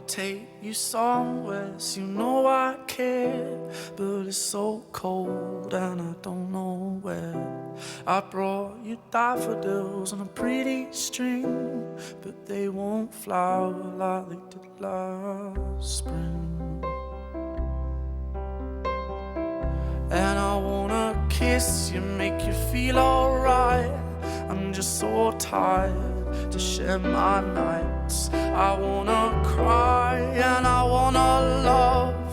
take you somewhere, so you know I care. But it's so cold and I don't know where. I brought you daffodils on a pretty string, but they won't flower like they did last spring. And I wanna kiss you, make you feel alright. I'm just so tired to share my nights. I wanna cry and I wanna love,